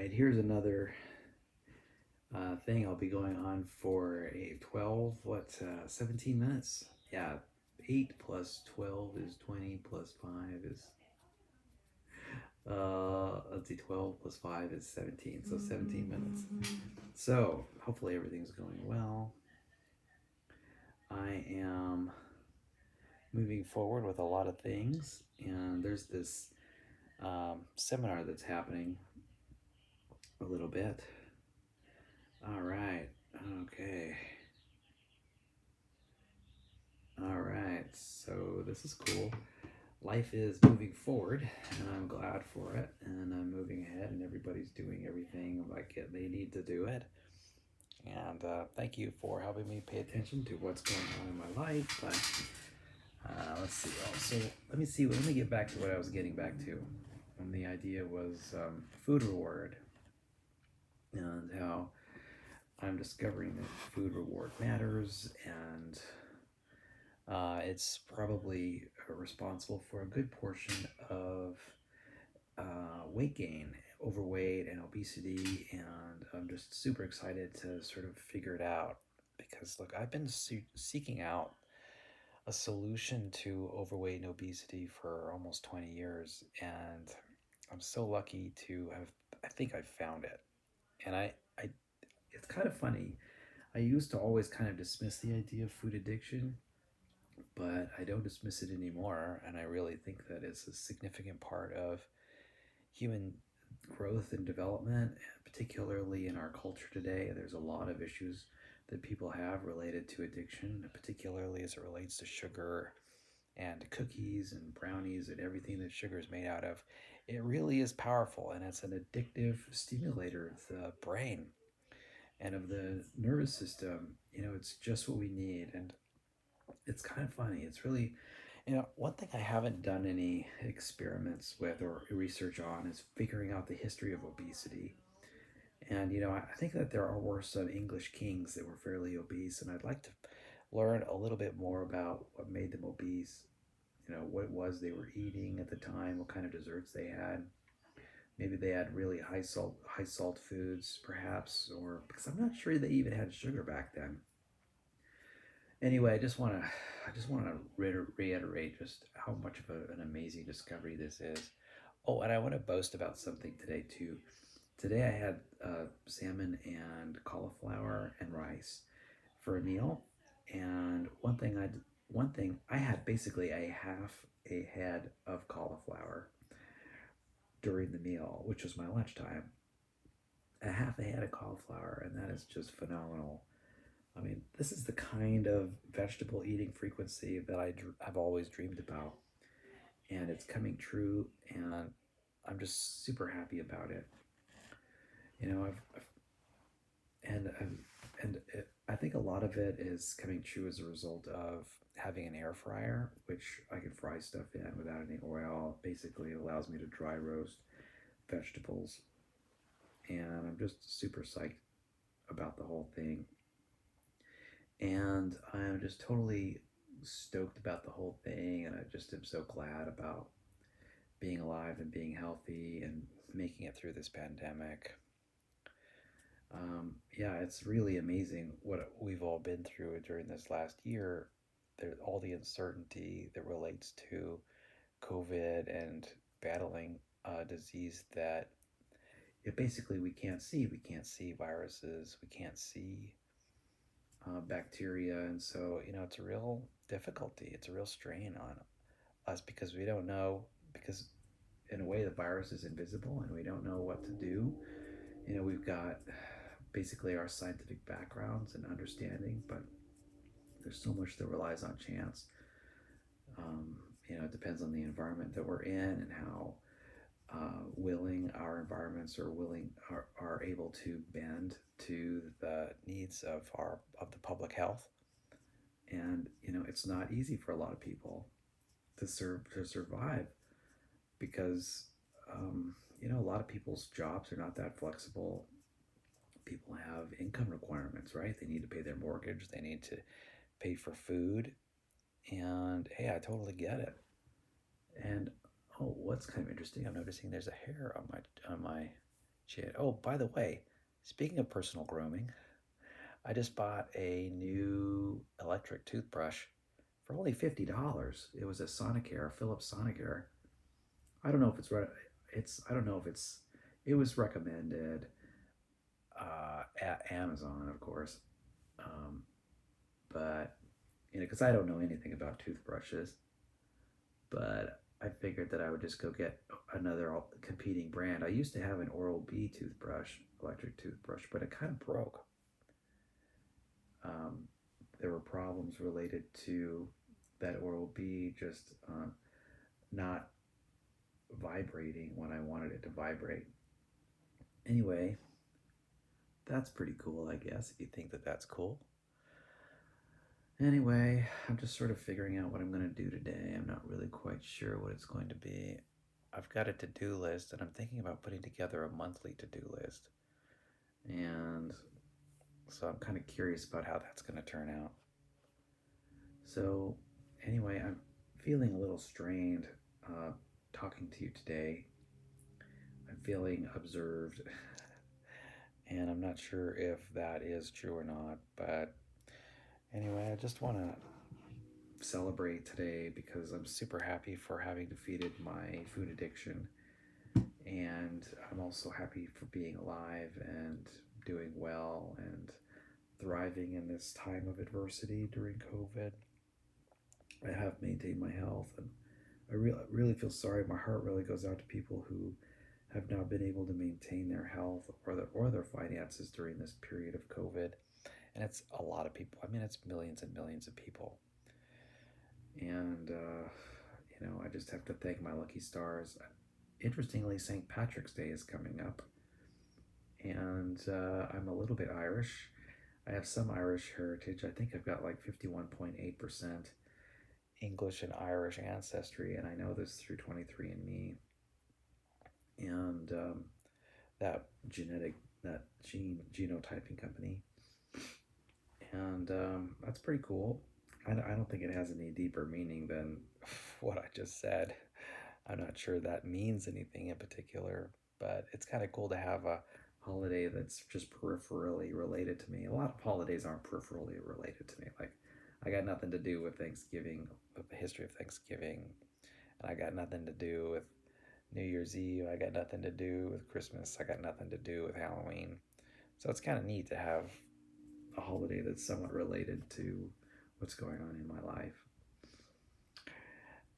right, here's another thing. I'll be going on for a 17 minutes. Yeah, 8 plus 12 is 20 plus 5 is, let's see, 12 plus 5 is 17, so 17 minutes. So, hopefully everything's going well. I am moving forward with a lot of things, and there's this seminar that's happening a little bit. All right, okay. All right, so this is cool. Life is moving forward, and I'm glad for it. And I'm moving ahead, and everybody's doing everything like they need to do it. And thank you for helping me pay attention to what's going on in my life. But let's see. Also, let me see. Let me get back to what I was getting back to. And the idea was food reward, and how I'm discovering that food reward matters, and it's probably responsible for a good portion of weight gain, overweight, and obesity. And I'm just super excited to sort of figure it out because, look, I've been seeking out a solution to overweight and obesity for almost 20 years. And I'm so lucky to have, I think I've found it. And it's kind of funny. I used to always kind of dismiss the idea of food addiction, but I don't dismiss it anymore. And I really think that it's a significant part of human growth and development, particularly in our culture today. There's a lot of issues that people have related to addiction, particularly as it relates to sugar and cookies and brownies and everything that sugar is made out of. It really is powerful, and it's an addictive stimulator of the brain and of the nervous system. It's just what we need. And it's kind of funny. It's really, one thing I haven't done any experiments with or research on is figuring out the history of obesity. And, I think that were some English kings that were fairly obese, and I'd like to learn a little bit more about what made them obese, what it was they were eating at the time, what kind of desserts they had. Maybe they had really high salt foods, perhaps, or because I'm not sure they even had sugar back then. Anyway, I just want to reiterate just how much of an amazing discovery this is. Oh, and I want to boast about something today too. Today I had salmon and cauliflower and rice for a meal, and one thing I had basically a half a head of cauliflower during the meal, which was my lunchtime. A half a head of cauliflower, and that is just phenomenal. I mean, this is the kind of vegetable eating frequency that I've always dreamed about, and it's coming true, and I'm just super happy about it. You know, I think a lot of it is coming true as a result of having an air fryer, which I can fry stuff in without any oil. Basically, it allows me to dry roast vegetables, and I'm just super psyched about the whole thing. And I'm just totally stoked about the whole thing, and I just am so glad about being alive and being healthy and making it through this pandemic. Yeah, it's really amazing what we've all been through during this last year. There's all the uncertainty that relates to COVID and battling a disease that basically we can't see. We can't see viruses. We can't see bacteria, and so it's a real difficulty. It's a real strain on us because we don't know. Because in a way, the virus is invisible, and we don't know what to do. We've got basically our scientific backgrounds and understanding, but there's so much that relies on chance. It depends on the environment that we're in and how willing our environments are able to bend to the needs of the public health. And it's not easy for a lot of people to survive because a lot of people's jobs are not that flexible. People have income requirements, right? They need to pay their mortgage, they need to pay for food, and hey, I totally get it. And oh, what's kind of interesting, I'm noticing there's a hair on my shit. Oh, by the way, speaking of personal grooming, I just bought a new electric toothbrush for only $50. It was a Sonicare, a Philips Sonicare. I don't know if it's right. I don't know if it's. It was recommended at Amazon, of course, um, but because I don't know anything about toothbrushes, but I figured that I would just go get another competing brand. I used to have an Oral B toothbrush, electric toothbrush, but it kind of broke. Um, there were problems related to that Oral B just not vibrating when I wanted it to vibrate. Anyway, that's pretty cool, I guess, if you think that that's cool. Anyway, I'm just sort of figuring out what I'm going to do today. I'm not really quite sure what it's going to be. I've got a to do list, and I'm thinking about putting together a monthly to do list. And so I'm kind of curious about how that's going to turn out. So, anyway, I'm feeling a little strained talking to you today. I'm feeling observed, and I'm not sure if that is true or not, but anyway, I just want to celebrate today because I'm super happy for having defeated my food addiction. And I'm also happy for being alive and doing well and thriving in this time of adversity during COVID. I have maintained my health, and I really feel sorry. My heart really goes out to people who have not been able to maintain their health or their finances during this period of COVID. And it's a lot of people. I mean, it's millions and millions of people. And, I just have to thank my lucky stars. Interestingly, St. Patrick's Day is coming up. And I'm a little bit Irish. I have some Irish heritage. I think I've got like 51.8% English and Irish ancestry. And I know this through 23andMe. And that genotyping company. And that's pretty cool. I don't think it has any deeper meaning than what I just said. I'm not sure that means anything in particular, but it's kind of cool to have a holiday that's just peripherally related to me. A lot of holidays aren't peripherally related to me. Like, I got nothing to do with Thanksgiving, with the history of Thanksgiving, and I got nothing to do with New Year's Eve. I got nothing to do with Christmas. I got nothing to do with Halloween. So it's kind of neat to have a holiday that's somewhat related to what's going on in my life.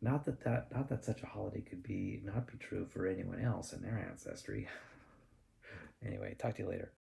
Not that such a holiday could not be true for anyone else in their ancestry. Anyway, talk to you later.